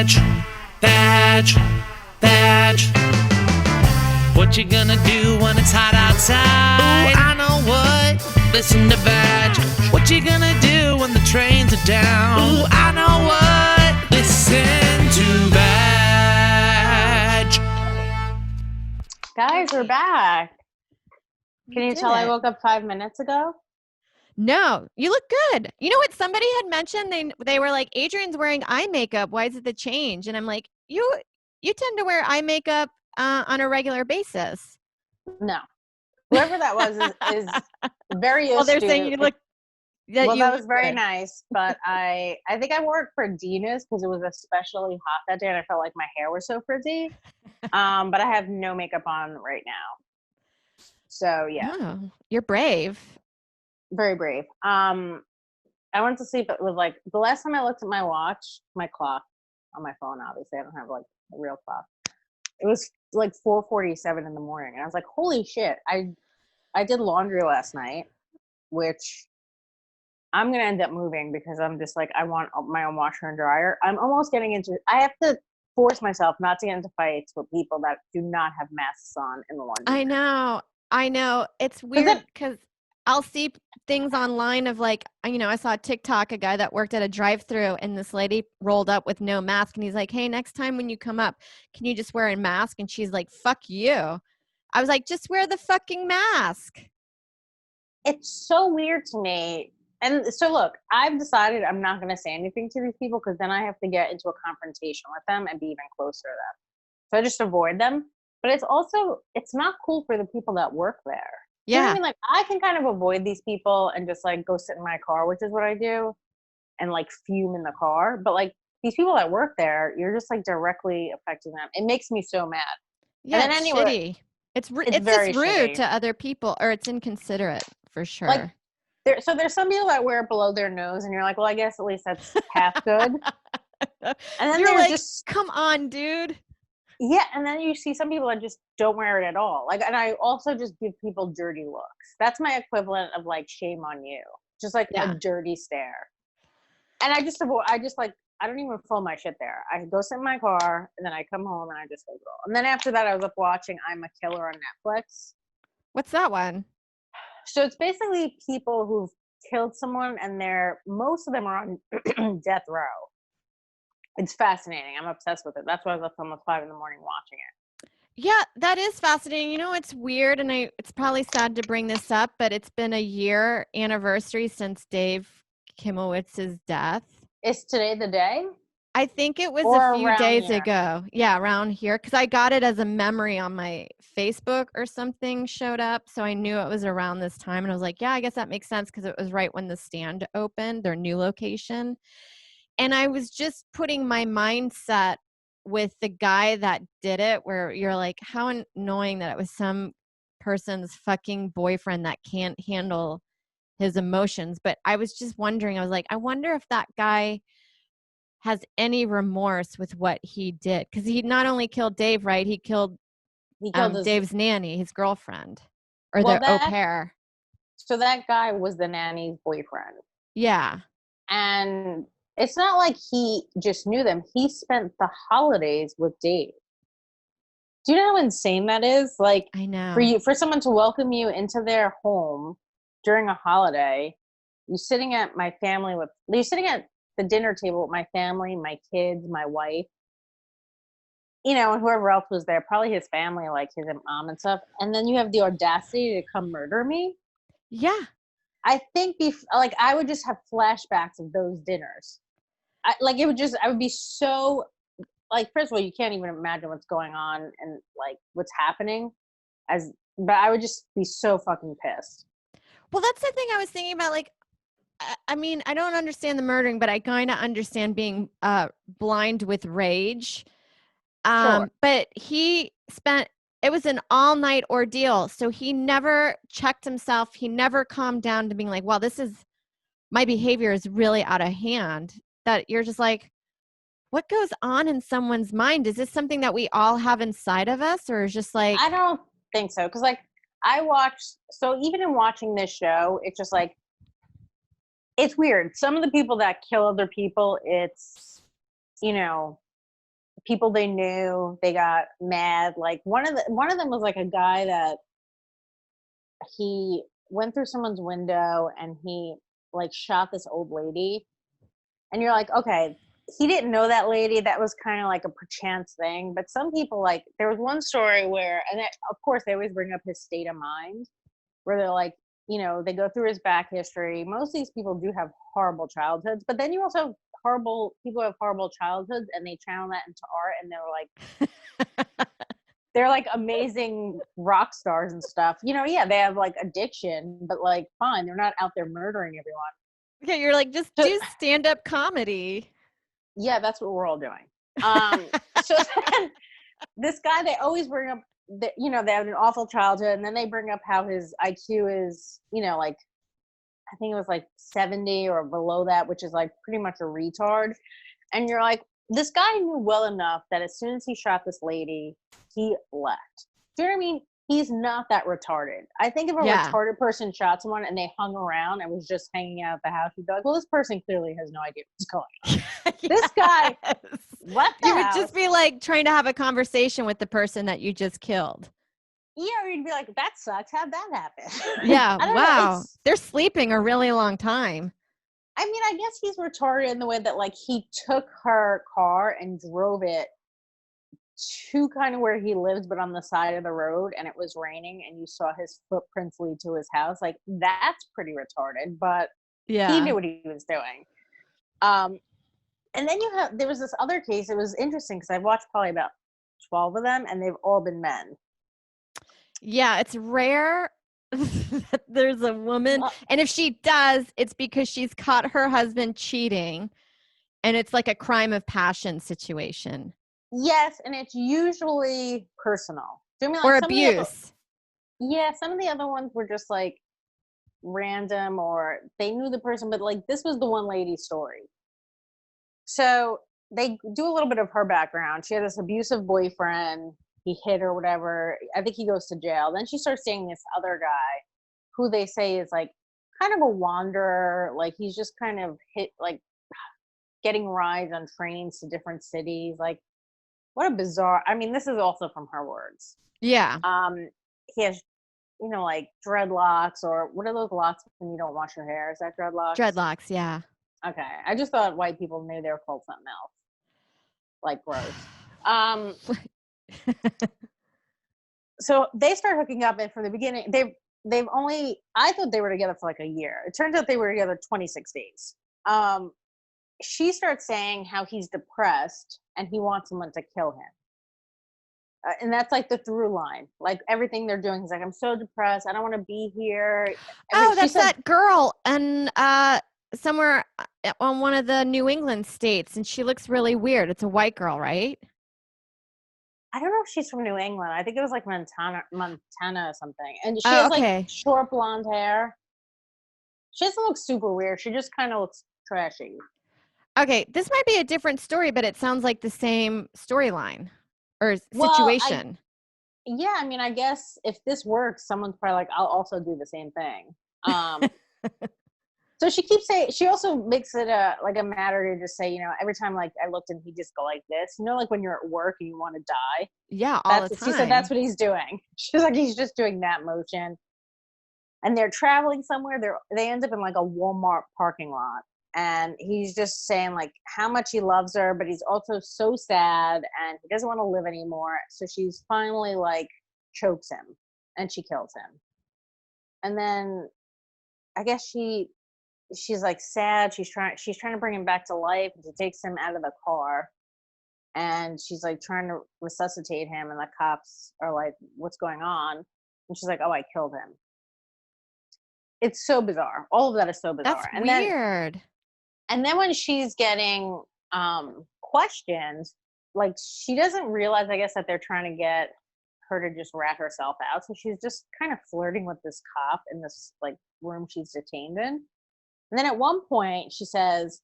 Vadge, Vadge, Vadge. What you gonna do when it's hot outside? Ooh, I know what. Listen to Vadge. What you gonna do when the trains are down? Ooh, I know what. Listen to Vadge. Guys, we're back. Can you tell I woke up 5 minutes ago? No, you look good. You know what? Somebody had mentioned they were like, Adrienne's wearing eye makeup. Why is it the change? And I'm like, you tend to wear eye makeup on a regular basis. No. Whoever that was is very astute. Well, they're saying you look. That was very nice, but I think I wore it for Dina's because it was especially hot that day and I felt like my hair was so frizzy. But I have no makeup on right now. So yeah. Oh, you're brave. Very brave. I went to sleep with like the last time I looked at my watch, my clock on my phone, obviously I don't have like a real clock. It was like 4:47 in the morning. And I was like, holy shit. I did laundry last night, which I'm going to end up moving because I'm just like, I want my own washer and dryer. I'm almost getting into, I have to force myself not to get into fights with people that do not have masks on in the laundry. I know. It's weird because I'll see things online of like, I saw TikTok, a guy that worked at a drive-thru and this lady rolled up with no mask. And he's like, hey, next time when you come up, can you just wear a mask? And she's like, fuck you. I was like, just wear the fucking mask. It's so weird to me. And so look, I've decided I'm not going to say anything to these people because then I have to get into a confrontation with them and be even closer to them. So I just avoid them. But it's not cool for the people that work there. Yeah. You know what I mean? Like I can kind of avoid these people and just like go sit in my car, which is what I do, and like fume in the car. But like these people that work there, you're just like directly affecting them. It makes me so mad. Yeah, and then it's shitty. It's just rude shitty to other people, or it's inconsiderate for sure. Like, there's some people that wear it below their nose, and you're like, well, I guess at least that's half good. And then you're like, come on, dude. Yeah, and then you see some people that just don't wear it at all. Like, and I also just give people dirty looks. That's my equivalent of like shame on you, just like a dirty stare. And I don't even film my shit there. I go sit in my car, and then I come home and I just go. And then after that, I was up watching I'm a Killer on Netflix. What's that one? So it's basically people who've killed someone, and most of them are on death row. It's fascinating. I'm obsessed with it. That's why I was up almost 5 a.m. watching it. Yeah, that is fascinating. You know, it's weird, and it's probably sad to bring this up, but it's been a year anniversary since Dave Kimowitz's death. Is today the day? I think it was a few days ago. Yeah, around here. Because I got it as a memory on my Facebook or something showed up. So I knew it was around this time. And I was like, yeah, I guess that makes sense because it was right when the stand opened, their new location. And I was just putting my mindset with the guy that did it, where you're like, how annoying that it was some person's fucking boyfriend that can't handle his emotions. But I was just wondering, I was like, I wonder if that guy has any remorse with what he did, because he not only killed Dave, right? He killed Dave's nanny, his girlfriend, or their au pair. So that guy was the nanny's boyfriend. Yeah, and it's not like he just knew them. He spent the holidays with Dave. Do you know how insane that is? Like, I know, for someone to welcome you into their home during a holiday, you're sitting at the dinner table with my family, my kids, my wife, and whoever else was there, probably his family, like his mom and stuff. And then you have the audacity to come murder me. Yeah. I think I would just have flashbacks of those dinners. I would be so like, first of all, you can't even imagine what's going on and like what's happening but I would just be so fucking pissed. Well, that's the thing I was thinking about. Like, I mean, I don't understand the murdering, but I kind of understand being blind with rage. Sure. But it was an all-night ordeal. So he never checked himself. He never calmed down to being like, well, my behavior is really out of hand. That you're just like, what goes on in someone's mind? Is this something that we all have inside of us? Or is just like, I don't think so. Cause like so even in watching this show, it's just like, it's weird. Some of the people that kill other people, it's, people they knew, they got mad. Like one of them was like a guy that he went through someone's window and he like shot this old lady. And you're like, okay, he didn't know that lady. That was kind of like a perchance thing. But some people, like, there was one story where, and of course they always bring up his state of mind, where they're like, you know, they go through his back history. Most of these people do have horrible childhoods, but then you also have people have horrible childhoods and they channel that into art, and they're like amazing rock stars and stuff. You know, yeah, they have like addiction, but like fine, they're not out there murdering everyone. Okay, you're like, just do stand-up comedy. Yeah, that's what we're all doing. So then this guy, they always bring up that, you know, they have an awful childhood, and then they bring up how his IQ is, you know, like, I think it was like 70 or below that, which is like pretty much a retard. And you're like, this guy knew well enough that as soon as he shot this lady, he left. Do you know what I mean? He's not that retarded. I think if a retarded person shot someone and they hung around and was just hanging out at the house, you'd be like, well, this person clearly has no idea what's going on. This guy left the You would house. just be like trying to have a conversation with the person that you just killed. Yeah, or you'd be like, that sucks. How'd that happen? Yeah, I don't wow. know, They're sleeping a really long time. I mean, I guess he's retarded in the way that, like, he took her car and drove it to kind of where he lives, but on the side of the road, and it was raining, and you saw his footprints lead to his house. Like, that's pretty retarded, but he knew what he was doing. And then there was this other case. It was interesting because I've watched probably about 12 of them, and they've all been men. Yeah, it's rare that there's a woman, and if she does, it's because she's caught her husband cheating, and it's like a crime of passion situation. Yes, and it's usually personal. Do you mean, or like, abuse. Some of the other ones were just like random, or they knew the person, but like this was the one lady's story. So they do a little bit of her background. She had this abusive boyfriend. He hit her, whatever. I think he goes to jail. Then she starts dating this other guy who they say is like kind of a wanderer. Like he's just kind of getting rides on trains to different cities. Like, what a bizarre, I mean, this is also from her words. Yeah. He has, you know, like dreadlocks, or what are those locks when you don't wash your hair? Is that dreadlocks? Dreadlocks, yeah. Okay. I just thought white people knew they were called something else. Like gross. So they start hooking up, and from the beginning, they've only, I thought they were together for like a year. It turns out they were together 26 days. She starts saying how he's depressed and he wants someone to kill him. And that's like the through line. Like everything they're doing, he's like, I'm so depressed. I don't want to be here. That's that girl and somewhere on one of the New England states, and she looks really weird. It's a white girl, right? I don't know if she's from New England. I think it was like Montana or something. And she has like short blonde hair. She doesn't look super weird. She just kind of looks trashy. Okay, this might be a different story, but it sounds like the same storyline or situation. I mean, I guess if this works, someone's probably like, I'll also do the same thing. So she keeps saying, she also makes it a matter to just say, you know, every time like I looked and he just go like this, you know, like when you're at work and you want to die. Yeah, all the time. She said that's what he's doing. She's like, he's just doing that motion. And they're traveling somewhere. They end up in like a Walmart parking lot. And he's just saying like how much he loves her, but he's also so sad and he doesn't want to live anymore. So she's finally like chokes him and she kills him. And then I guess she's like sad. She's trying to bring him back to life, and she takes him out of the car and she's like trying to resuscitate him, and the cops are like, what's going on? And she's like, oh, I killed him. It's so bizarre. All of that is so bizarre. That's weird. And then when she's getting questioned, like she doesn't realize, I guess, that they're trying to get her to just rat herself out. So she's just kind of flirting with this cop in this like room she's detained in. And then at one point she says,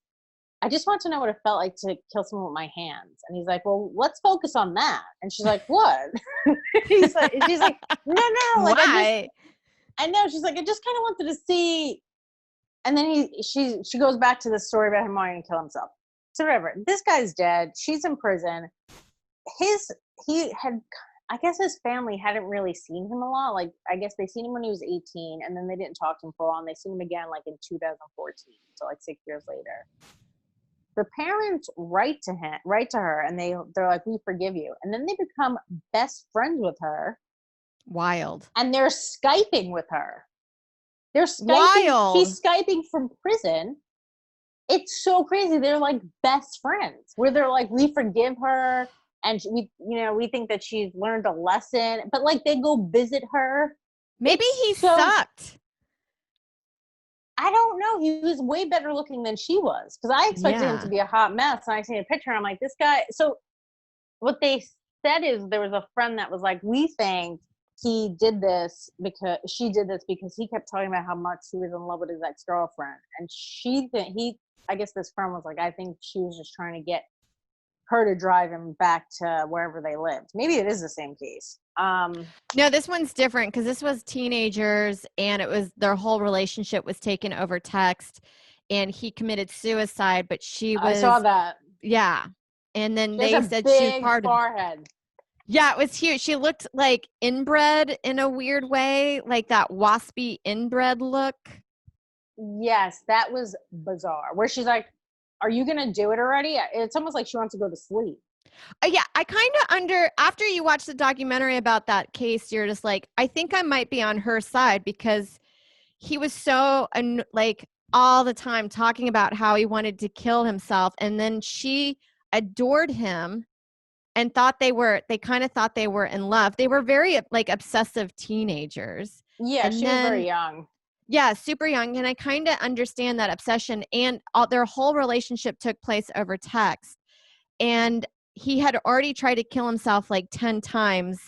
I just want to know what it felt like to kill someone with my hands. And he's like, well, let's focus on that. And she's like, what? She's like, no. Like, why? I know. She's like, I just kind of wanted to see. And then she goes back to the story about him wanting to kill himself. So whatever. This guy's dead. She's in prison. I guess his family hadn't really seen him a lot. Like, I guess they seen him when he was 18, and then they didn't talk to him for a while, and they seen him again, like, in 2014, so, like, 6 years later. The parents write to her, and they're like, "We forgive you." And then they become best friends with her. Wild. And they're Skyping with her. They're Skyping. Wild. She's Skyping from prison. It's so crazy. They're like best friends, where they're like, "We forgive her. And we think that she's learned a lesson," but like they go visit her. Maybe he sucked. I don't know. He was way better looking than she was, because I expected him to be a hot mess. And I seen a picture, and I'm like, this guy. So what they said is there was a friend that was like, "We think she did this because he kept talking about how much he was in love with his ex-girlfriend," and I guess this friend was like, "I think she was just trying to get her to drive him back to wherever they lived." Maybe it is the same case. No, this one's different, because this was teenagers, and it was their whole relationship was taken over text, and he committed suicide, but she was. I saw that. Yeah, and then they said she was part of. Forehead. Yeah, it was huge. She looked like inbred in a weird way, like that waspy inbred look. Yes, that was bizarre. Where she's like, "Are you gonna do it already?" It's almost like she wants to go to sleep. Yeah, I kind of after you watch the documentary about that case, you're just like, I think I might be on her side, because he was so like all the time talking about how he wanted to kill himself, and then she adored him and they kind of thought they were in love. They were very like obsessive teenagers. Yeah, and she was very young. Yeah, super young. And I kind of understand that obsession, and their whole relationship took place over text. And he had already tried to kill himself like 10 times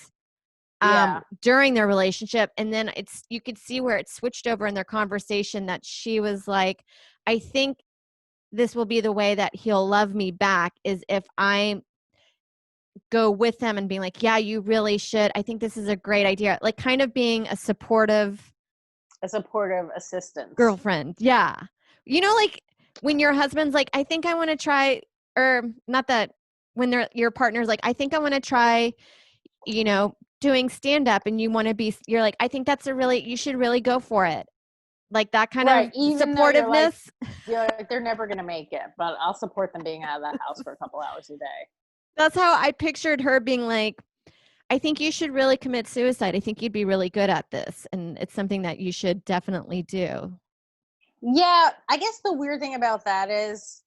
during their relationship. And then you could see where it switched over in their conversation, that she was like, "I think this will be the way that he'll love me back, is if I go with him and being like, yeah, you really should. I think this is a great idea." Like kind of being a supportive assistant. Girlfriend. Yeah. Like when your husband's like, "I think I want to try," or not that, when your partner's like, "I think I want to try, doing stand up," and you're like, "I think you should really go for it." Like that kind of supportiveness. You're like, they're never going to make it, but I'll support them being out of that house for a couple hours a day. That's how I pictured her being like, "I think you should really commit suicide. I think you'd be really good at this. And it's something that you should definitely do." Yeah. I guess the weird thing about that is,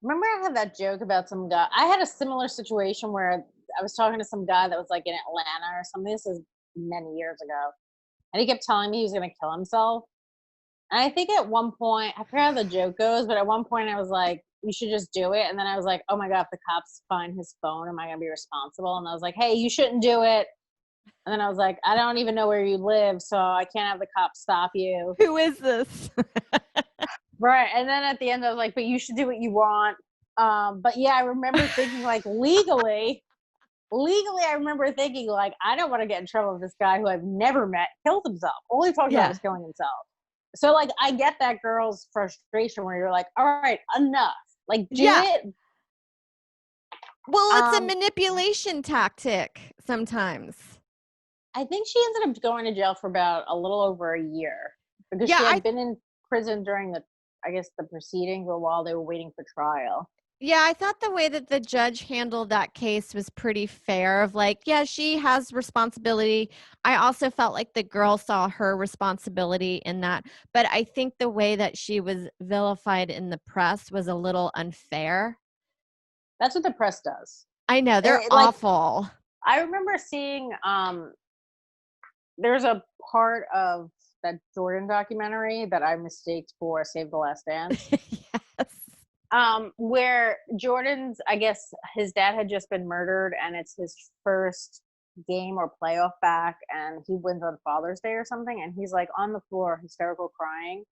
remember I had that joke about some guy. I had a similar situation where I was talking to some guy that was like in Atlanta or something. This is many years ago. And he kept telling me he was going to kill himself. And I think at one point, I forgot how the joke goes, but at one point I was like, "You should just do it." And then I was like, "Oh my God, if the cops find his phone, am I going to be responsible?" And I was like, "Hey, you shouldn't do it." And then I was like, "I don't even know where you live, so I can't have the cops stop you." Who is this? Right. And then at the end I was like, "But you should do what you want." But yeah, I remember thinking like legally, I remember thinking like, I don't want to get in trouble with this guy who I've never met killed himself. All he talked about was killing himself. So like, I get that girl's frustration where you're like, "All right, enough. Like, do it." Well, it's a manipulation tactic sometimes. I think she ended up going to jail for about a little over a year, because she had been in prison during the proceedings, or while they were waiting for trial. Yeah, I thought the way that the judge handled that case was pretty fair, of like, yeah, she has responsibility. I also felt like the girl saw her responsibility in that. But I think the way that she was vilified in the press was a little unfair. That's what the press does. I know, they're awful. I remember seeing there's a part of that Jordan documentary that I mistaked for Save the Last Dance. Yes. Where Jordan's, I guess his dad had just been murdered, and it's his first game or playoff back, and he wins on Father's Day or something, and he's like on the floor, hysterical crying.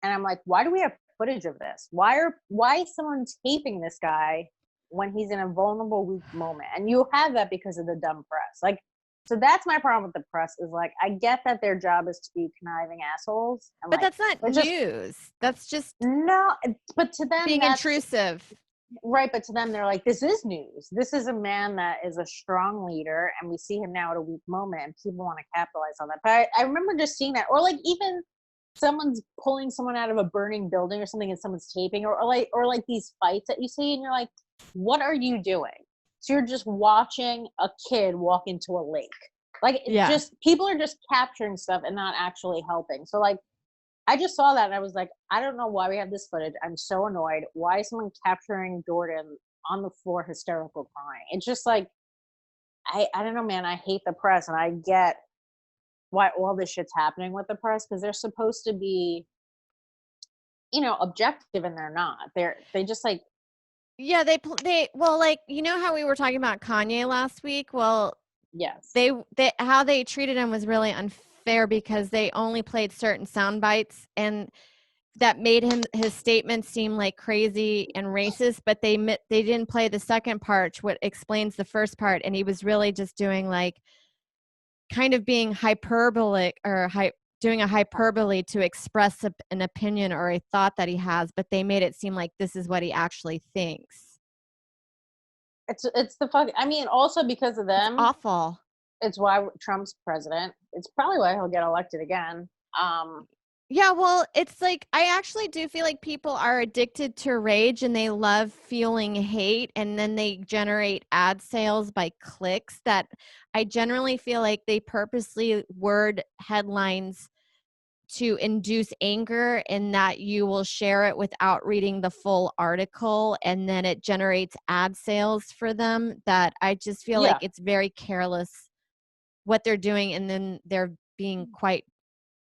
And I'm like, why do we have footage of this? Why is someone taping this guy when he's in a vulnerable, weak moment? And you have that because of the dumb press. Like, so that's my problem with the press, is like, I get that their job is to be conniving assholes. But like, that's not news. That's just no. But to them, being intrusive. Right, but to them, they're like, this is news. This is a man that is a strong leader, and we see him now at a weak moment, and people want to capitalize on that. But I remember just seeing that, or like even someone's pulling someone out of a burning building or something, and someone's taping, or like these fights that you see, and you're like, what are you doing? So you're just watching a kid walk into a lake. Like, just people are just capturing stuff and not actually helping. So like, I just saw that and I was like, I don't know why we have this footage. I'm so annoyed. Why is someone capturing Jordan on the floor hysterical crying? It's just like, I don't know, man. I hate the press, and I get why all this shit's happening with the press, because they're supposed to be, objective, and they're not. They just like, yeah, well, like, you know how we were talking about Kanye last week? Well, yes, they how they treated him was really unfair, because they only played certain sound bites, and that made his statements seem like crazy and racist, but they didn't play the second part, what explains the first part, and he was really just doing like kind of being hyperbolic, or doing a hyperbole to express an opinion or a thought that he has, but they made it seem like this is what he actually thinks. it's the fuck. I mean, also because of them, it's awful. It's why Trump's president. It's probably why he'll get elected again. Yeah, well, it's like, I actually do feel like people are addicted to rage, and they love feeling hate, and then they generate ad sales by clicks, that I generally feel like they purposely word headlines to induce anger, and that you will share it without reading the full article, and then it generates ad sales for them, that I just feel like it's very careless what they're doing, and then they're being quite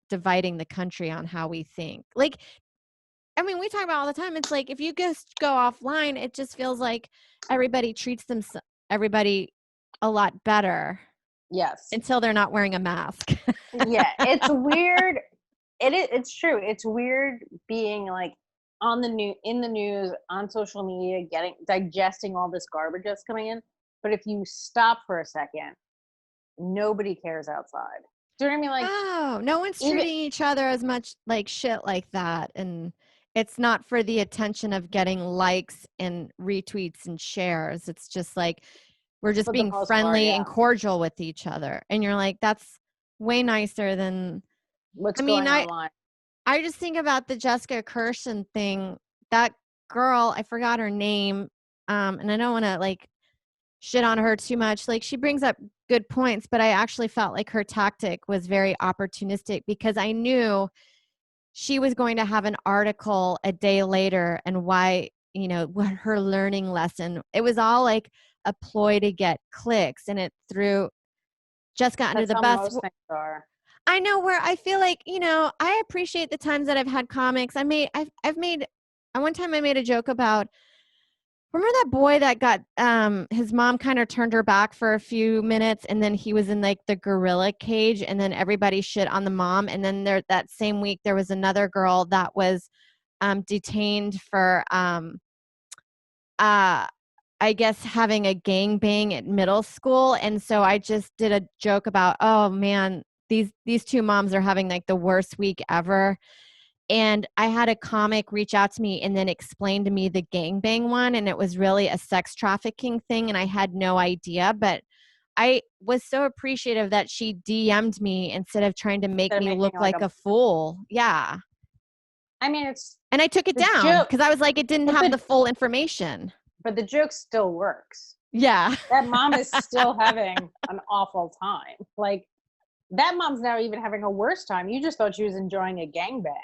dividing the country on how we think. Like, I mean, we talk about all the time. It's like, if you just go offline, it just feels like everybody treats everybody a lot better. Yes. Until they're not wearing a mask. Yeah, it's weird. It's true. It's weird being like in the news, on social media, digesting all this garbage that's coming in. But if you stop for a second, nobody cares outside. Do you know what I mean? Like, oh, no one's treating each other as much like shit like that. And it's not for the attention of getting likes and retweets and shares. It's just like, we're just being friendly and cordial with each other. And you're like, that's way nicer than what's going online. I just think about the Jessica Kirsten thing. That girl, I forgot her name. And I don't want to like shit on her too much. Like, she brings up good points, but I actually felt like her tactic was very opportunistic, because I knew she was going to have an article a day later, and why, what her learning lesson. It was all like a ploy to get clicks, and it threw Jessica under the bus. Most things are. I know, where I feel like, I appreciate the times that I've had comics. One time I made a joke about, remember that boy that got, his mom kind of turned her back for a few minutes, and then he was in like the gorilla cage, and then everybody shit on the mom. And then that same week, there was another girl that was detained for, I guess, having a gangbang at middle school. And so I just did a joke about, oh man, these two moms are having like the worst week ever. And I had a comic reach out to me and then explain to me the gangbang one, and it was really a sex trafficking thing, and I had no idea. But I was so appreciative that she DM'd me instead of trying to make me look like a fool. Yeah. I mean, and I took it down because I was like, it didn't have the full information. But the joke still works. Yeah. That mom is still having an awful time. Like, that mom's now even having a worse time. You just thought she was enjoying a gangbang.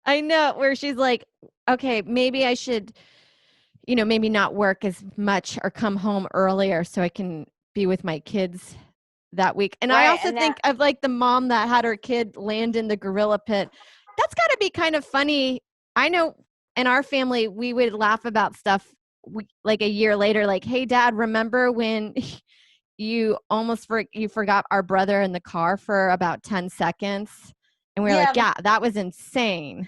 I know, where she's like, okay, maybe I should, maybe not work as much or come home earlier so I can be with my kids that week. And right, I also think of like the mom that had her kid land in the gorilla pit. That's got to be kind of funny. I know in our family, we would laugh about stuff like a year later, like, hey, Dad, remember when you almost you forgot our brother in the car for about 10 seconds? And we were like, yeah, that was insane.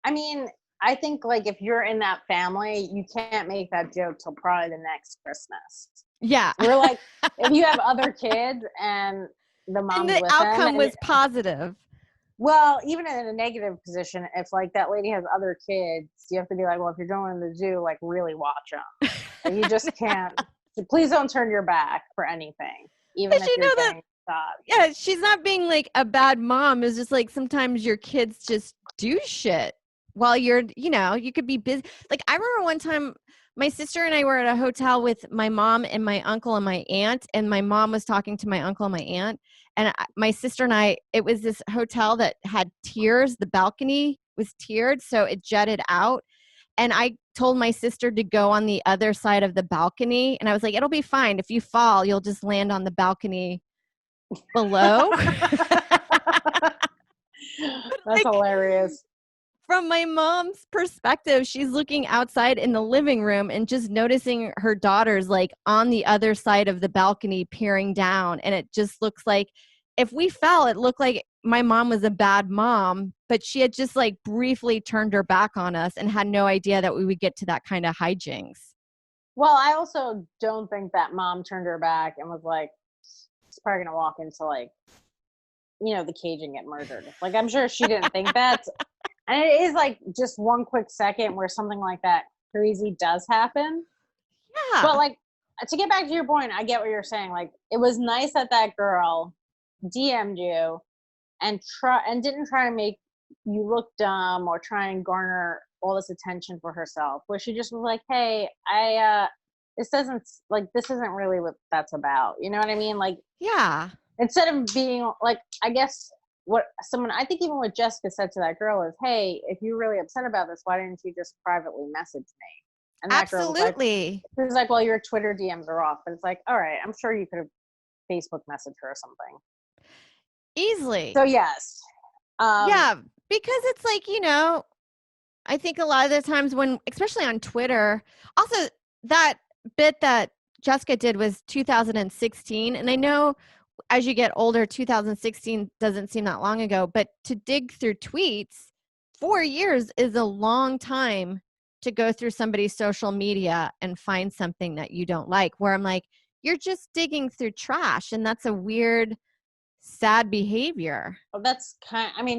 I mean, I think like if you're in that family, you can't make that joke till probably the next Christmas. Yeah. We're like, if you have other kids and the mom and the outcome was positive. Well, even in a negative position, if like that lady has other kids, you have to be like, well, if you're going to the zoo, like really watch them. Like, you just can't. So please don't turn your back for anything, even Does if she you're know that? getting shot. Yeah, she's not being like a bad mom. It's just like sometimes your kids just do shit while you're, you could be busy. Like I remember one time my sister and I were at a hotel with my mom and my uncle and my aunt, and my mom was talking to my uncle and my aunt. And my sister and I, it was this hotel that had tiers. The balcony was tiered, so it jutted out. And I told my sister to go on the other side of the balcony. And I was like, it'll be fine. If you fall, you'll just land on the balcony below. That's hilarious. From my mom's perspective, she's looking outside in the living room and just noticing her daughters like on the other side of the balcony peering down. And it just looks like if we fell, it looked like my mom was a bad mom, but she had just like briefly turned her back on us and had no idea that we would get to that kind of hijinks. Well, I also don't think that mom turned her back and was like, she's probably going to walk into like, the cage and get murdered. Like, I'm sure she didn't think that. And it is like just one quick second where something like that crazy does happen. Yeah. But like, to get back to your point, I get what you're saying. Like, it was nice that that girl DM'd you and didn't try to make you look dumb or try and garner all this attention for herself. Where she just was like, "Hey, this isn't really what that's about." You know what I mean? Like, yeah. Instead of being like, I guess. I think even what Jessica said to that girl is, hey, if you're really upset about this, why didn't you just privately message me? And that Absolutely. Girl was like, well, your Twitter DMs are off. But it's like, all right, I'm sure you could have Facebook messaged her or something. Easily. So, yes. Yeah, because it's like, I think a lot of the times when, especially on Twitter, also that bit that Jessica did was 2016. And I know as you get older, 2016 doesn't seem that long ago, but to dig through tweets, 4 years is a long time to go through somebody's social media and find something that you don't like, where I'm like, you're just digging through trash. And that's a weird, sad behavior. Well,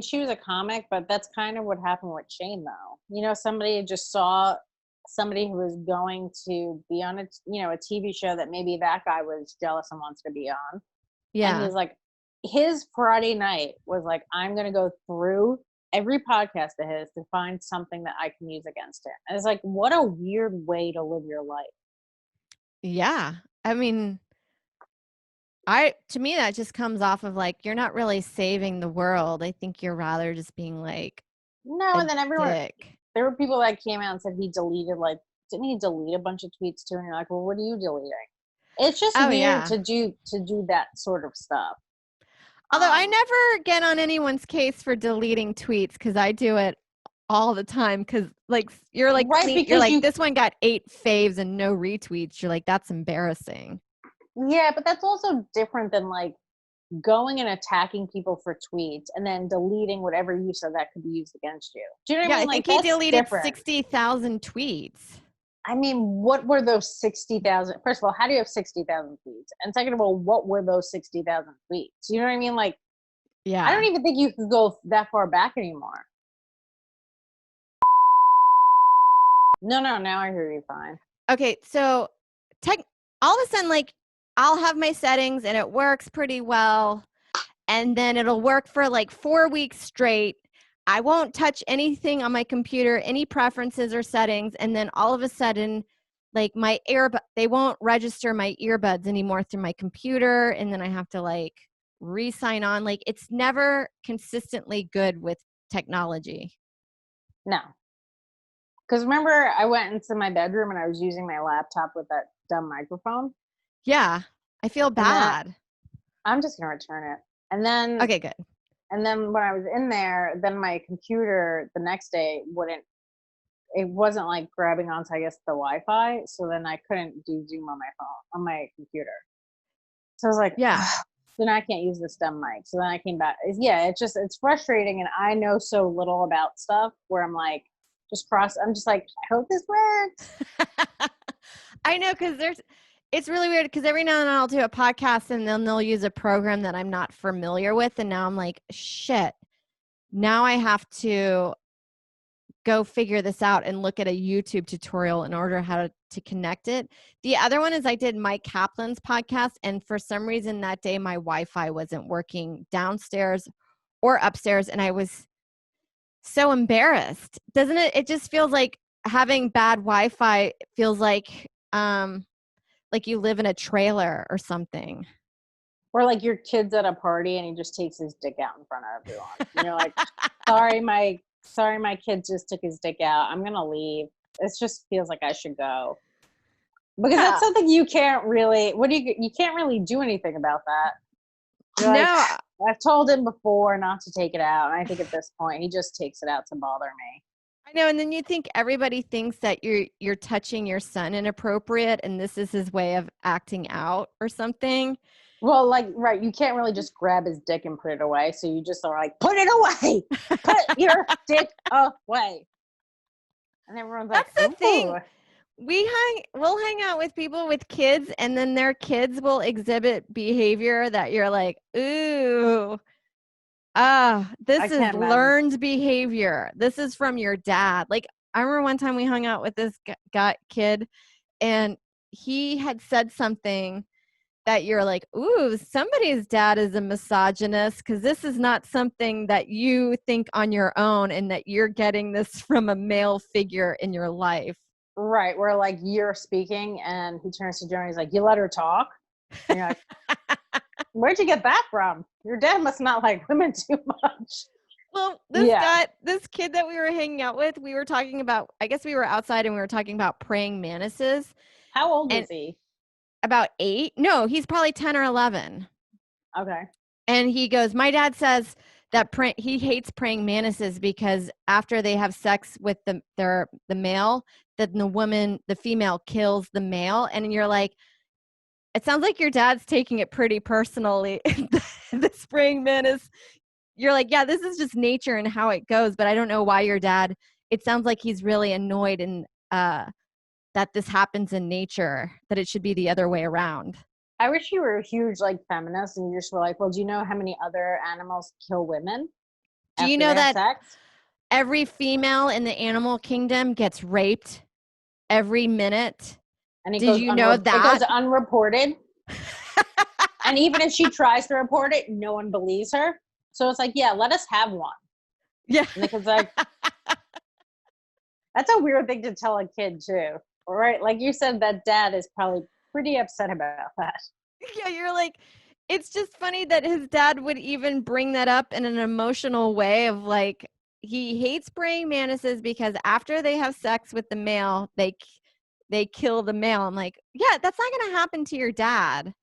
she was a comic, but that's kind of what happened with Shane, though. Somebody just saw somebody who was going to be on a TV show that maybe that guy was jealous and wants to be on. Yeah. And he's like, his Friday night was like, I'm going to go through every podcast of his to find something that I can use against him. And it's like, what a weird way to live your life. Yeah. I mean, to me, that just comes off of like, you're not really saving the world. I think you're rather just being like, no. And then there were people that came out and said didn't he delete a bunch of tweets too? And you're like, well, what are you deleting? It's just weird to do that sort of stuff. Although I never get on anyone's case for deleting tweets because I do it all the time. Because like you're like, right, you're like this one got 8 faves and no retweets. You're like, that's embarrassing. Yeah, but that's also different than like going and attacking people for tweets and then deleting whatever you said that could be used against you. Do you know what I mean? I think he deleted 60,000 tweets. I mean, what were those 60,000? First of all, how do you have 60,000 tweets? And second of all, what were those 60,000 tweets? You know what I mean? Like, yeah, I don't even think you could go that far back anymore. No, now I hear you fine. Okay, so all of a sudden, like, I'll have my settings and it works pretty well. And then it'll work for like 4 weeks straight. I won't touch anything on my computer, any preferences or settings. And then all of a sudden, like they won't register my earbuds anymore through my computer. And then I have to like re-sign on. Like it's never consistently good with technology. No. Because remember, I went into my bedroom and I was using my laptop with that dumb microphone. Yeah. I feel bad. I'm just going to return it. And then. Okay, good. And then when I was in there, then my computer the next day it wasn't like grabbing onto, I guess, the Wi-Fi. So then I couldn't do Zoom on my phone, on my computer. So I was like, yeah, then I can't use this dumb mic. So then I came back. It's frustrating. And I know so little about stuff where I'm like, I'm just like, I hope this works. I know, because it's really weird because every now and then I'll do a podcast and then they'll use a program that I'm not familiar with. And now I'm like, shit, now I have to go figure this out and look at a YouTube tutorial in order how to connect it. The other one is I did Mike Kaplan's podcast, and for some reason that day my Wi-Fi wasn't working downstairs or upstairs, and I was so embarrassed. Doesn't it? It just feels like having bad Wi-Fi feels like you live in a trailer or something. Or like your kid's at a party and he just takes his dick out in front of everyone. And you're like, sorry, my kid just took his dick out. I'm gonna leave. It just feels like I should go. Because that's something you can't really you can't really do anything about that. You're No. Like, I've told him before not to take it out. And I think at this point he just takes it out to bother me. I know, and then you think everybody thinks that you're touching your son inappropriate and this is his way of acting out or something. Well, like, right, you can't really just grab his dick and put it away. So you just are like, put it away. Put your dick away. And everyone's like, that's the thing. We'll hang out with people with kids, and then their kids will exhibit behavior that you're like, ooh, this is learned behavior. This is from your dad. Like, I remember one time we hung out with this kid, and he had said something that you're like, ooh, somebody's dad is a misogynist, because this is not something that you think on your own, and that you're getting this from a male figure in your life. Right, where like you're speaking and he turns to Joan and he's like, you let her talk? And you're like, where'd you get that from? Your dad must not like women too much. Well, this kid that we were hanging out with, we were talking about, I guess we were outside and we were talking about praying mantises. How old is he? About 8. No, he's probably 10 or 11. Okay. And he goes, my dad says that he hates praying mantises because after they have sex with the male, that the female kills the male. And you're like, it sounds like your dad's taking it pretty personally. The praying mantis, you're like, yeah, this is just nature and how it goes. But I don't know why your dad, it sounds like he's really annoyed and that this happens in nature, that it should be the other way around. I wish you were a huge like feminist and you just were like, well, do you know how many other animals kill women? Do you know that every female in the animal kingdom gets raped every minute? And did you know that? It goes unreported. And even if she tries to report it, no one believes her. So it's like, yeah, let us have one. Yeah. Because like, that's a weird thing to tell a kid too. Right? Like you said, that dad is probably pretty upset about that. Yeah, you're like, it's just funny that his dad would even bring that up in an emotional way of like, he hates praying mantises because after they have sex with the male, they kill the male. I'm like, yeah, that's not going to happen to your dad.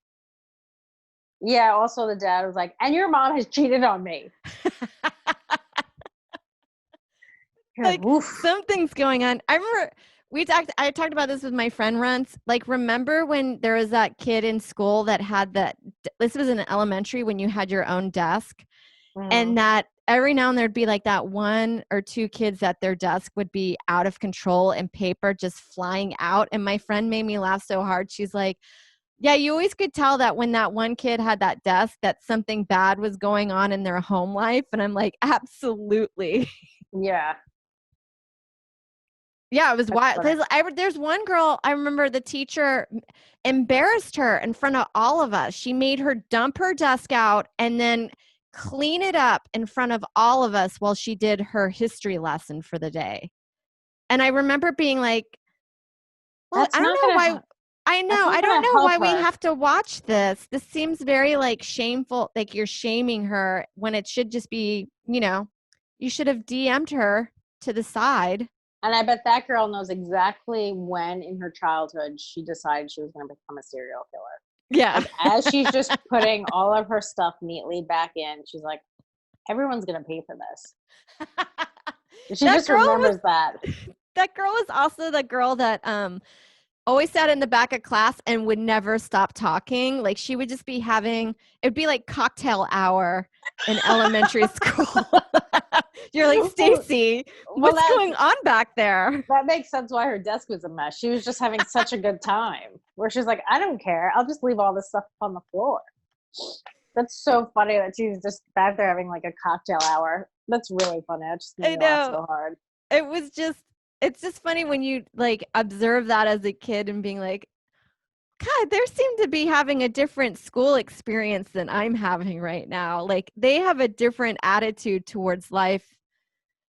Yeah, also the dad was like, and your mom has cheated on me. Like, something's going on. I remember I talked about this with my friend once. Like, remember when there was that kid in school that had this was in elementary when you had your own desk, and that every now and there'd be like that 1 or 2 kids at their desk would be out of control and paper just flying out. And my friend made me laugh so hard. She's like, yeah, you always could tell that when that one kid had that desk that something bad was going on in their home life. And I'm like, absolutely. Yeah. Yeah, it was wild. There's one girl, I remember the teacher embarrassed her in front of all of us. She made her dump her desk out and then clean it up in front of all of us while she did her history lesson for the day. And I remember being like, well, I don't know why. I know. I don't know why we have to watch this. This seems very like shameful. Like you're shaming her when it should just be, you should have DM'd her to the side. And I bet that girl knows exactly when in her childhood she decided she was going to become a serial killer. Yeah. Like, as she's just putting all of her stuff neatly back in, she's like, everyone's going to pay for this. She just remembers that. That girl was also the girl that always sat in the back of class and would never stop talking. Like she would just be it'd be like cocktail hour in elementary school. You're like, Stacy, what's going on back there? That makes sense why her desk was a mess. She was just having such a good time where she's like, I don't care. I'll just leave all this stuff on the floor. That's so funny that she's just back there having like a cocktail hour. That's really funny. That just made me laugh so hard. It's just funny when you like observe that as a kid and being like, God, they seem to be having a different school experience than I'm having right now. Like they have a different attitude towards life.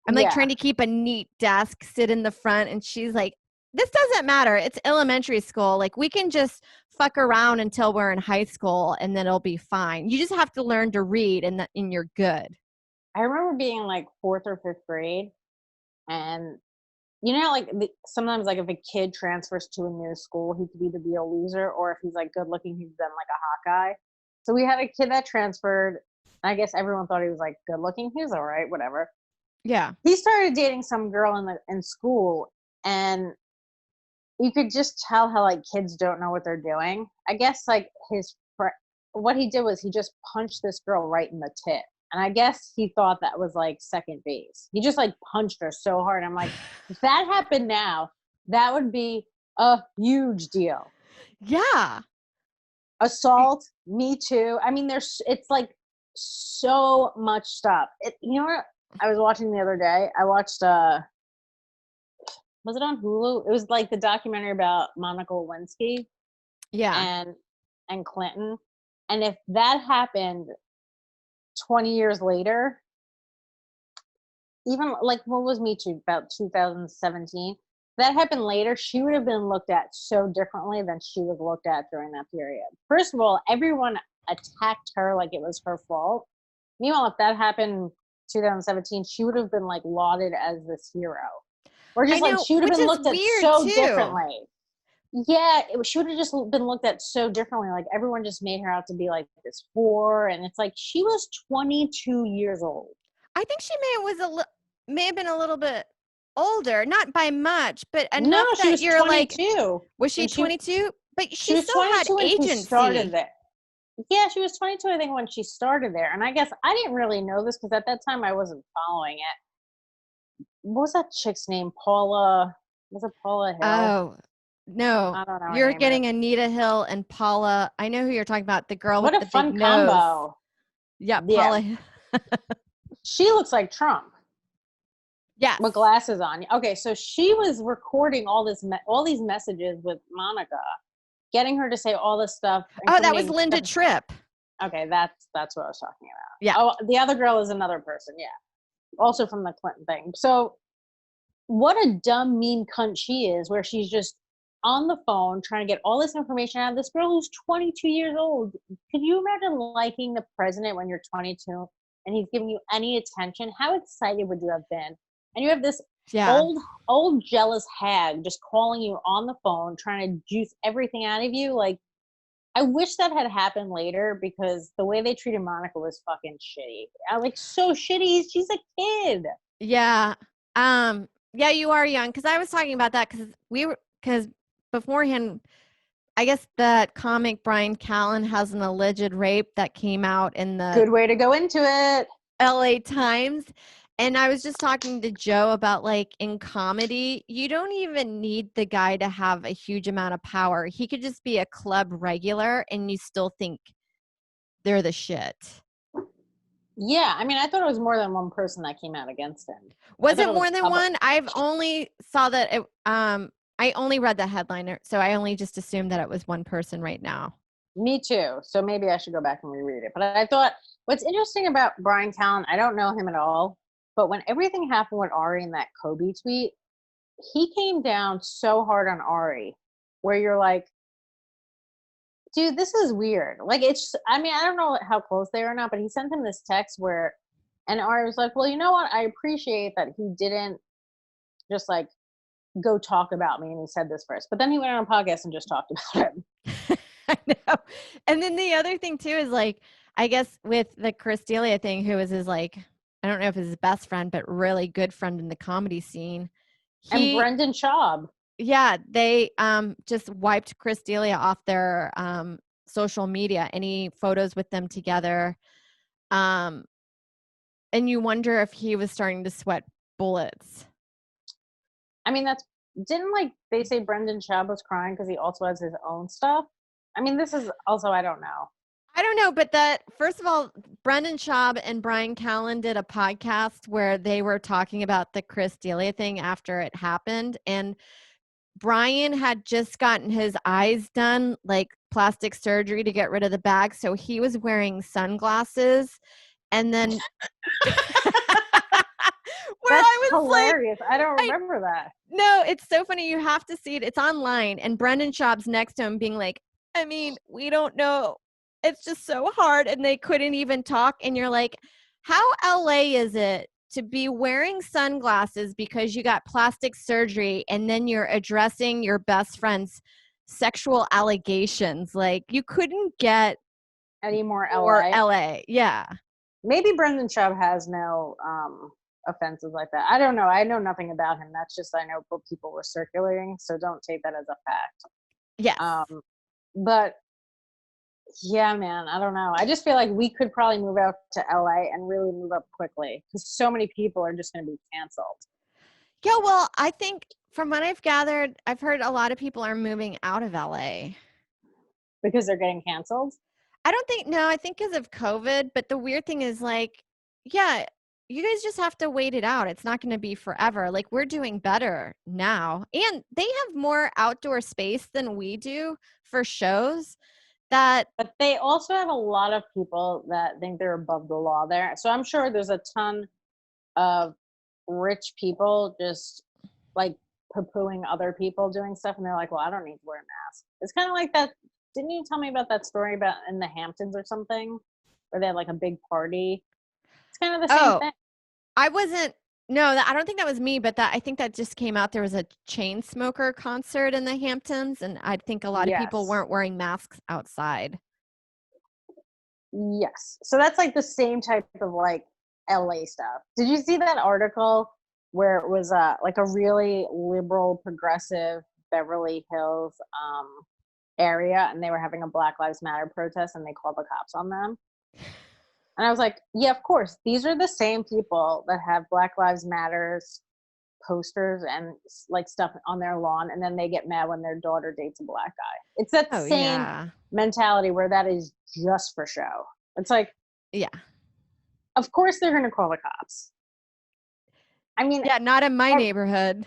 I'm like trying to keep a neat desk, sit in the front, and she's like, this doesn't matter. It's elementary school. Like we can just fuck around until we're in high school and then it'll be fine. You just have to learn to read and you're good. I remember being in like 4th or 5th grade, and like sometimes like if a kid transfers to a new school, he could either be a loser or if he's like good looking, he's then like a hot guy. So we had a kid that transferred. I guess everyone thought he was like good looking. He was all right, whatever. Yeah. He started dating some girl in school, and you could just tell how like kids don't know what they're doing. I guess like what he did was he just punched this girl right in the tit. And I guess he thought that was like second base. He just like punched her so hard. I'm like, if that happened now, that would be a huge deal. Yeah. Assault, Me Too. I mean, it's like so much stuff. You know what I was watching the other day? I watched, was it on Hulu? It was like the documentary about Monica Lewinsky. Yeah. And Clinton. And if that happened 20 years later, even like what was Me Too, about 2017, that happened later, she would have been looked at so differently than she was looked at during that period. First of all, everyone attacked her like it was her fault. Meanwhile, if that happened 2017, she would have been like lauded as this hero. Or just like she would have been looked at so differently. Yeah, she would have just been looked at so differently. Like everyone just made her out to be like this whore, and it's like she was 22 years old. I think she may have been a little bit older, not by much, but enough no, that she was you're 22. Like, was she 22? But she still had agency. She started there. Yeah, she was 22, I think, when she started there. And I guess I didn't really know this because at that time I wasn't following it. What was that chick's name? Paula. Was it Paula Hill? Oh. No, I don't know. You're getting Anita Hill and Paula. I know who you're talking about. The girl with the big nose. What a fun combo. Yeah, Paula. Yeah. She looks like Trump. Yes. With glasses on. Okay, so she was recording all these messages with Monica, getting her to say all this stuff. Oh, that was Linda Tripp. Okay, that's what I was talking about. Yeah. Oh, the other girl is another person. Yeah, also from the Clinton thing. So, what a dumb, mean cunt she is, where she's just on the phone trying to get all this information out of this girl who's 22 years old. Could you imagine liking the president when you're 22 and he's giving you any attention? How excited would you have been? And you have this old jealous hag just calling you on the phone, trying to juice everything out of you. Like, I wish that had happened later because the way they treated Monica was fucking shitty. Like, so shitty. She's a kid. Yeah. Yeah, you are young. Because I was talking about that because beforehand, I guess that comic Brian Callen has an alleged rape that came out in the good way to go into it. LA Times. And I was just talking to Joe about like in comedy, you don't even need the guy to have a huge amount of power. He could just be a club regular and you still think they're the shit. Yeah, I mean, I thought it was more than one person that came out against him. Was it more than one? I've only saw that it, I only read the headliner, so I only just assumed that it was one person right now. Me too. So maybe I should go back and reread it. But I thought what's interesting about Brian Callen, I don't know him at all, but when everything happened with Ari in that Kobe tweet, he came down so hard on Ari, where you're like, dude, this is weird. Like, I mean, I don't know how close they are or not, but he sent him this text and Ari was like, well, you know what? I appreciate that he didn't just like go talk about me and he said this first. But then he went on a podcast and just talked about it. I know. And then the other thing too is like, I guess with the Chris D'Elia thing, who was his like, I don't know if it's his best friend, but really good friend in the comedy scene. And Brendan Schaub. Yeah, they just wiped Chris D'Elia off their social media, any photos with them together. And you wonder if he was starting to sweat bullets. I mean, didn't like they say Brendan Schaub was crying because he also has his own stuff? I mean, this is also, I don't know. I don't know, but that first of all, Brendan Schaub and Brian Callen did a podcast where they were talking about the Chris D'Elia thing after it happened, and Brian had just gotten his eyes done, like plastic surgery to get rid of the bag, so he was wearing sunglasses, and then where That's I was hilarious. like, I don't remember that. no, it's so funny. You have to see it. It's online, and Brendan Schaub's next to him, being like, I mean, we don't know. It's just so hard, and they couldn't even talk. And you're like, how LA is it to be wearing sunglasses because you got plastic surgery, and then you're addressing your best friend's sexual allegations? Like, you couldn't get Any more more LA? LA. Yeah. Maybe Brendan Schaub has no offenses like that. I don't know. I know nothing about him. That's just I know what people were circulating. So don't take that as a fact. Yes. But yeah, man, I don't know. I just feel like we could probably move out to LA and really move up quickly because so many people are just going to be canceled. Yeah, well, I think from what I've gathered, I've heard a lot of people are moving out of LA. Because they're getting canceled? I think because of COVID, but the weird thing is like, yeah, you guys just have to wait it out. It's not going to be forever. Like, we're doing better now. And they have more outdoor space than we do for shows. But they also have a lot of people that think they're above the law there. So I'm sure there's a ton of rich people just like poo-pooing other people doing stuff, and they're like, well, I don't need to wear a mask. It's kind of like that. Didn't you tell me about that story about in the Hamptons or something where they had like a big party? It's kind of the same thing. I don't think that was me, but I think that just came out. There was a chain smoker concert in the Hamptons, and I think a lot of people weren't wearing masks outside. Yes. So that's like the same type of like LA stuff. Did you see that article where it was like a really liberal, progressive Beverly Hills area, and they were having a Black Lives Matter protest, and they called the cops on them? And I was like, yeah, of course. These are the same people that have Black Lives Matters posters and like stuff on their lawn, and then they get mad when their daughter dates a black guy. It's that same mentality where that is just for show. It's like, yeah, of course they're going to call the cops. I mean, yeah, not in my neighborhood.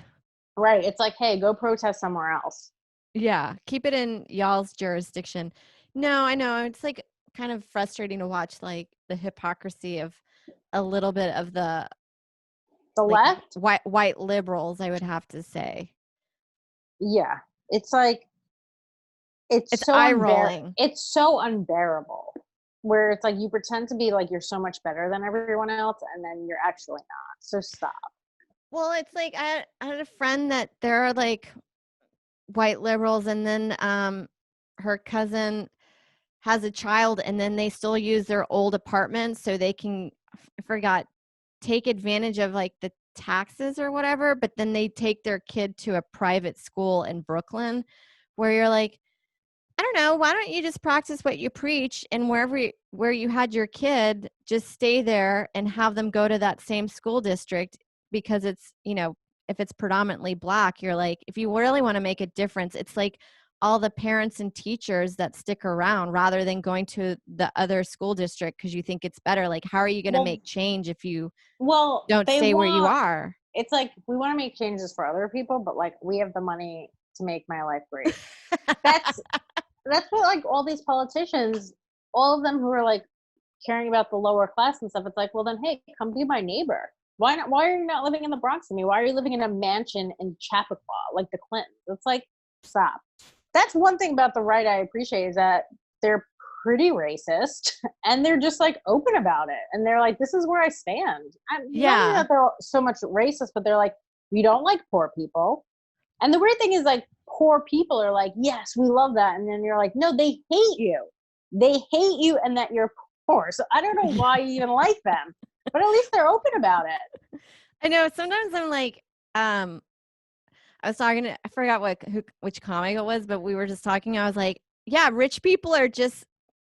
Right. It's like, hey, go protest somewhere else. Yeah, keep it in y'all's jurisdiction. No, I know. It's like kind of frustrating to watch like the hypocrisy of a little bit of the like, left white liberals, I would have to say. Yeah, it's like it's so eye rolling. It's so unbearable where it's like you pretend to be like you're so much better than everyone else, and then you're actually not. So stop. Well, it's like I had a friend that there are like white liberals, and then her cousin has a child, and then they still use their old apartment so they can take advantage of like the taxes or whatever, but then they take their kid to a private school in Brooklyn where you're like, I don't know, why don't you just practice what you preach, and where you had your kid, just stay there and have them go to that same school district, because it's, if it's predominantly Black, you're like, if you really want to make a difference, it's like all the parents and teachers that stick around rather than going to the other school district because you think it's better. Like, how are you going to make change if you don't stay where you are? It's like, we want to make changes for other people, but like, we have the money to make my life great. That's what like all these politicians, all of them who are like caring about the lower class and stuff, it's like, well then, hey, come be my neighbor. Why are you not living in the Bronx with me? Why are you living in a mansion in Chappaqua like the Clintons? It's like, stop. That's one thing about the right I appreciate, is that they're pretty racist and they're just like open about it. And they're like, this is where I stand. Not that they're so much racist, but they're like, we don't like poor people. And the weird thing is like, poor people are like, yes, we love that. And then you're like, no, they hate you. They hate you and that you're poor. So I don't know why you even like them, but at least they're open about it. I know. Sometimes I'm like, I was talking to, I forgot which comic it was, but we were just talking. I was like, yeah, rich people are just,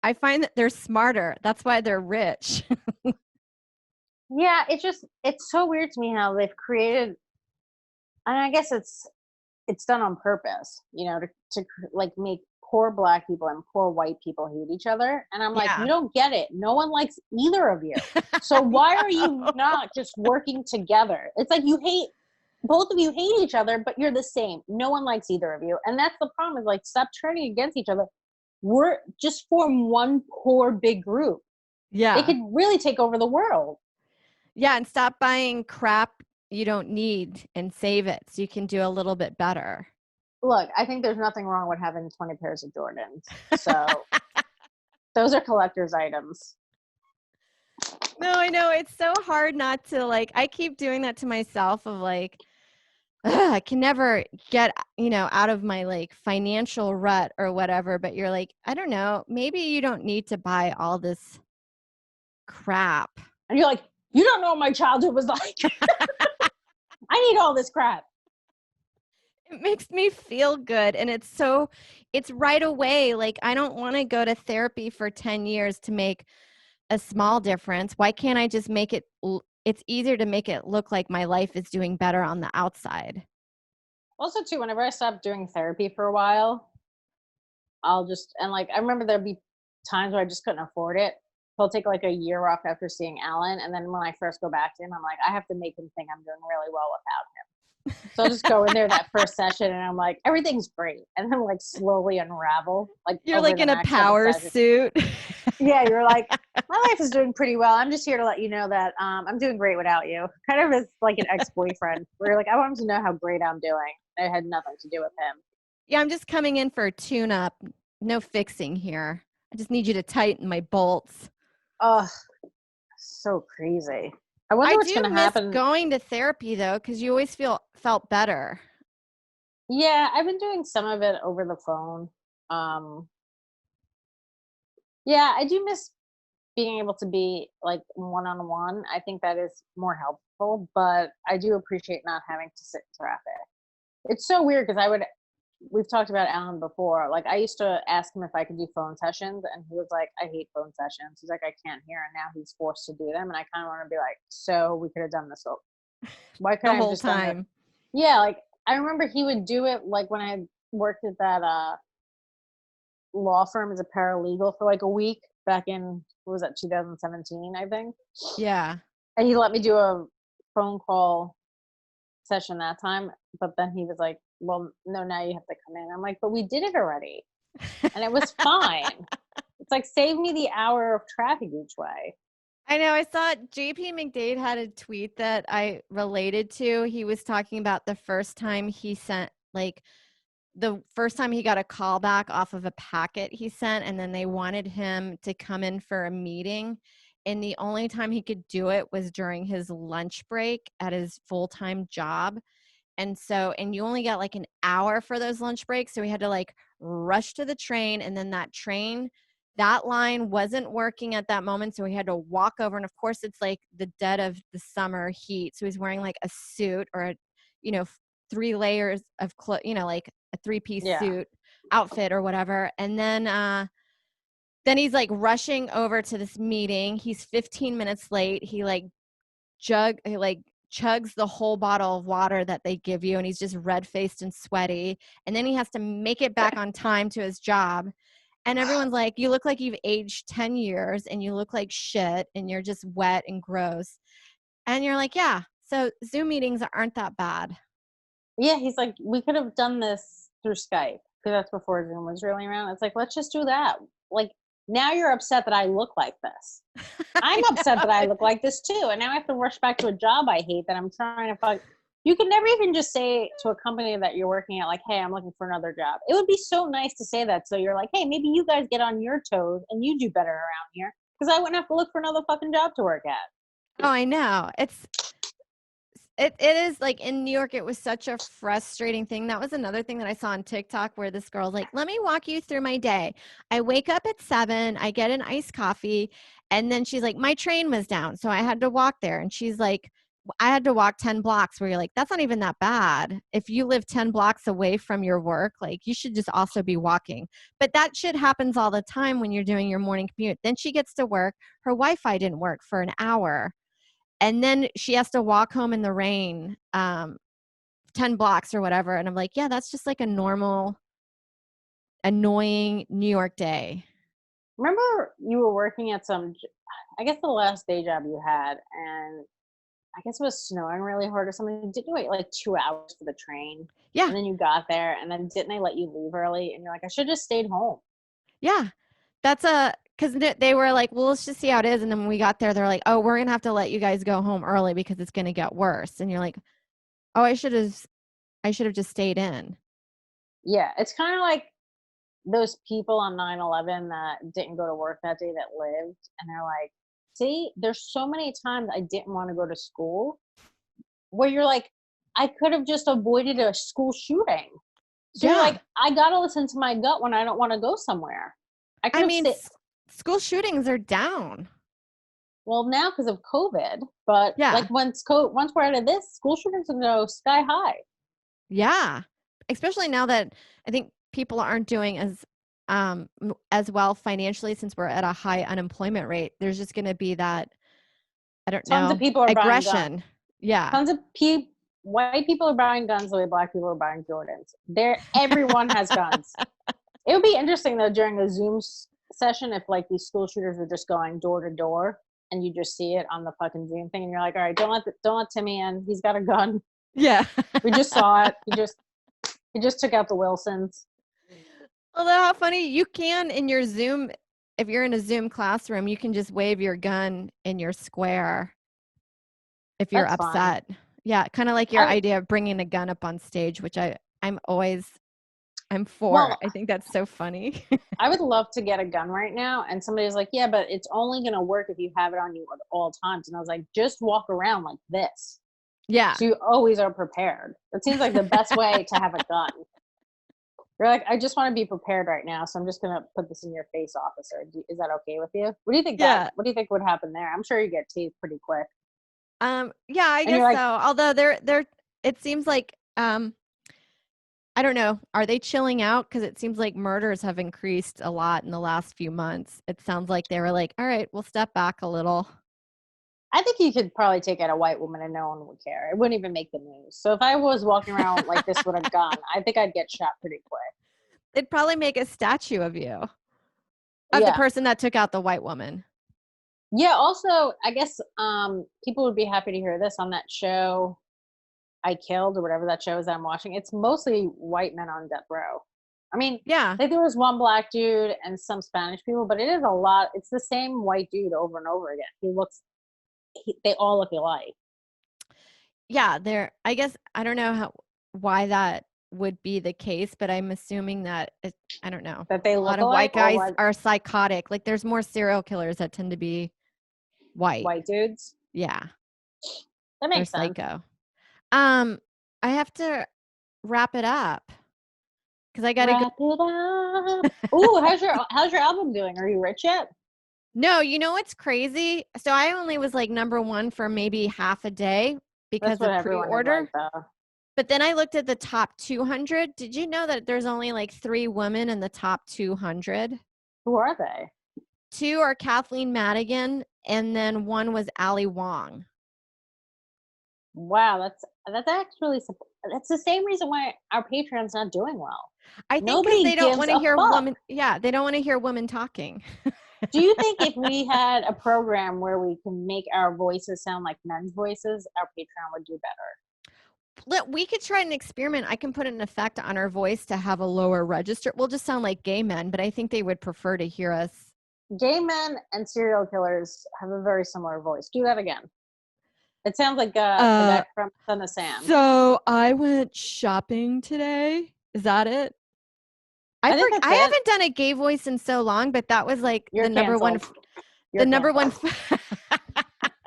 I find that they're smarter. That's why they're rich. Yeah, it's so weird to me how they've created, and I guess it's done on purpose, to like make poor Black people and poor white people hate each other. And I'm like, Yeah. you don't get it. No one likes either of you. So why are you not just working together? It's like both of you hate each other, but you're the same. No one likes either of you. And that's the problem, is like, stop turning against each other. We're just form one poor big group. Yeah. It could really take over the world. Yeah, and stop buying crap you don't need and save it so you can do a little bit better. Look, I think there's nothing wrong with having 20 pairs of Jordans. So those are collector's items. No, I know. It's so hard not to, like, I keep doing that to myself of like, I can never get, out of my like financial rut or whatever. But you're like, I don't know, maybe you don't need to buy all this crap. And you're like, you don't know what my childhood was like. I need all this crap. It makes me feel good. And it's right away. Like, I don't want to go to therapy for 10 years to make a small difference. Why can't I just make it? It's easier to make it look like my life is doing better on the outside. Also, too, whenever I stop doing therapy for a while, I remember there'd be times where I just couldn't afford it. So I'll take like a year off after seeing Alan. And then when I first go back to him, I'm like, I have to make him think I'm doing really well without him. So I'll just go in there that first session and I'm like, everything's great. And then like slowly unravel. Like, you're like in a power suit. Yeah, you're like, my life is doing pretty well. I'm just here to let you know that I'm doing great without you. Kind of as like an ex-boyfriend where you're like, I want him to know how great I'm doing. It had nothing to do with him. Yeah, I'm just coming in for a tune-up. No fixing here. I just need you to tighten my bolts. Oh, so crazy. I wonder what's going to happen. Going to therapy though, because you always felt better. Yeah, I've been doing some of it over the phone. Yeah, I do miss being able to be like one-on-one. I think that is more helpful, but I do appreciate not having to sit in traffic. It's so weird because we've talked about Alan before. Like, I used to ask him if I could do phone sessions, and he was like, I hate phone sessions. He's like, I can't hear. And now he's forced to do them. And I kind of want to be like, so we could have done this. Why couldn't the I whole just time? Yeah. Like, I remember he would do it like when I worked at that law firm as a paralegal for like a week back in, what was that, 2017, I think. Yeah. And he let me do a phone call session that time. But then he was like, well, no, now you have to come in. I'm like, but we did it already. And it was fine. It's like, save me the hour of traffic each way. I know. I saw JP McDade had a tweet that I related to. He was talking about the first time he got a call back off of a packet he sent, and then they wanted him to come in for a meeting. And the only time he could do it was during his lunch break at his full-time job. And you only got like an hour for those lunch breaks. So we had to like rush to the train. And then that line wasn't working at that moment. So we had to walk over. And of course, it's like the dead of the summer heat. So he's wearing like a suit or, 3 layers of like a 3-piece suit outfit or whatever. And then he's like rushing over to this meeting. He's 15 minutes late. He chugs the whole bottle of water that they give you, and he's just red-faced and sweaty. And then he has to make it back on time to his job. And everyone's like, you look like you've aged 10 years and you look like shit and you're just wet and gross. And you're like, yeah, so Zoom meetings aren't that bad. Yeah, he's like, we could have done this through Skype, because that's before Zoom was really around. It's like, let's just do that. Like, now you're upset that I look like this. I'm upset that I look like this too. And now I have to rush back to a job I hate that I'm trying to find. You can never even just say to a company that you're working at, like, hey, I'm looking for another job. It would be so nice to say that. So you're like, hey, maybe you guys get on your toes and you do better around here, because I wouldn't have to look for another fucking job to work at. Oh, I know. It is like in New York, it was such a frustrating thing. That was another thing that I saw on TikTok where this girl's like, let me walk you through my day. I wake up at 7, I get an iced coffee, and then she's like, my train was down, so I had to walk there. And she's like, I had to walk 10 blocks, where you're like, that's not even that bad. If you live 10 blocks away from your work, like, you should just also be walking. But that shit happens all the time when you're doing your morning commute. Then she gets to work. Her Wi-Fi didn't work for an hour. And then she has to walk home in the rain 10 blocks or whatever. And I'm like, yeah, that's just like a normal annoying New York day. Remember you were working at I guess the last day job you had, and I guess it was snowing really hard or something. Didn't you wait like 2 hours for the train? Yeah. And then you got there, and then didn't they let you leave early? And you're like, I should have just stayed home. Yeah. That's because they were like, well, let's just see how it is. And then when we got there, they're like, oh, we're going to have to let you guys go home early because it's going to get worse. And you're like, oh, I should have just stayed in. Yeah. It's kind of like those people on 9/11 that didn't go to work that day that lived. And they're like, see, there's so many times I didn't want to go to school where you're like, I could have just avoided a school shooting. So you're like, I got to listen to my gut when I don't want to go somewhere. I mean, school shootings are down. Well, now because of COVID, but like once we're out of this, school shootings will go sky high. Yeah, especially now that I think people aren't doing as well financially since we're at a high unemployment rate. There's just going to be that, I don't know, tons of people are aggression. Buying guns. Yeah, tons of white people are buying guns the way black people are buying Jordans. Everyone has guns. It would be interesting though during a Zoom session if like these school shooters were just going door to door and you just see it on the fucking Zoom thing and you're like, all right, don't let Timmy in. He's got a gun. Yeah. We just saw it. He just took out the Wilsons. Although how funny, you can in your Zoom, if you're in a Zoom classroom, you can just wave your gun in your square if you're That's upset. fine. Yeah, kind of like your idea of bringing a gun up on stage, which I'm for. Well, I think that's so funny. I would love to get a gun right now. And somebody's like, yeah, but it's only going to work if you have it on you at all times. And I was like, just walk around like this. Yeah. So you always are prepared. It seems like the best way to have a gun. You're like, I just want to be prepared right now. So I'm just going to put this in your face, officer. Is that okay with you? What do you think? What do you think would happen there? I'm sure you get tased pretty quick. Yeah, I guess so. Although it seems like, I don't know. Are they chilling out? Because it seems like murders have increased a lot in the last few months. It sounds like they were like, all right, we'll step back a little. I think you could probably take out a white woman and no one would care. It wouldn't even make the news. So if I was walking around like this with a gun, I think I'd get shot pretty quick. They'd probably make a statue of you, of the person that took out the white woman. Yeah. Also, I guess people would be happy to hear this on that show I Killed or whatever that show is that I'm watching. It's mostly white men on death row. I mean, I think there was one black dude and some Spanish people, but it is a lot. It's the same white dude over and over again. They all look alike. Yeah, I guess I don't know why that would be the case, but I'm assuming that I don't know. That they look a lot of white guys are psychotic. Like there's more serial killers that tend to be white. White dudes? Yeah. That makes sense. Psycho. I have to wrap it up because I gotta wrap it up. Ooh, how's your album doing? Are you rich yet? No, you know what's crazy? So I only was like number 1 for maybe half a day because of pre-order. But then I looked at the top 200. Did you know that there's only like 3 women in the top 200? Who are they? 2 are Kathleen Madigan, and then 1 was Ali Wong. Wow, that's actually that's the same reason why our Patreon's not doing well. I think because they don't want to hear women. Yeah, they don't want to hear women talking. Do you think if we had a program where we can make our voices sound like men's voices, our Patreon would do better? We could try an experiment. I can put an effect on our voice to have a lower register. We'll just sound like gay men, but I think they would prefer to hear us. Gay men and serial killers have a very similar voice. Do that again. It sounds like the guy from Son of Sam. So I went shopping today. Is that it? I haven't done a gay voice in so long, but that was like the number one.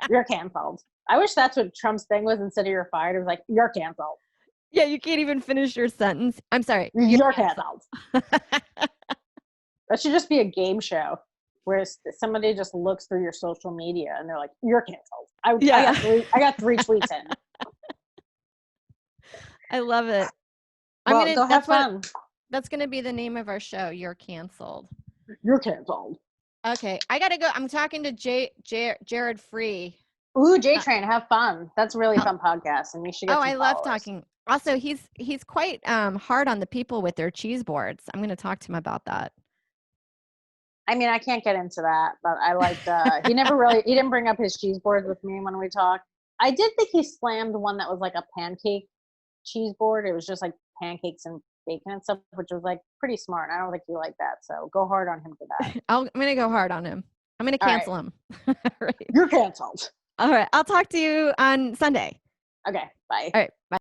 You're canceled. I wish that's what Trump's thing was. Instead of you're fired, it was like, you're canceled. Yeah, you can't even finish your sentence. I'm sorry. You're canceled. That should just be a game show where somebody just looks through your social media and they're like, you're canceled. I got 3 tweets in. I love it. Well, go have fun. That's going to be the name of our show. You're canceled. You're canceled. Okay. I got to go. I'm talking to Jared Free. Ooh, J-Train. Have fun. That's a really fun podcast. And you should get some I love followers. talking. Also, he's quite hard on the people with their cheese boards. I'm going to talk to him about that. I mean, I can't get into that, but I liked, he didn't bring up his cheese boards with me when we talked. I did think he slammed one that was like a pancake cheese board. It was just like pancakes and bacon and stuff, which was like pretty smart. I don't think you like that. So go hard on him for that. I'm going to go hard on him. I'm going to cancel him. Right. You're canceled. All right. I'll talk to you on Sunday. Okay. Bye. All right. Bye.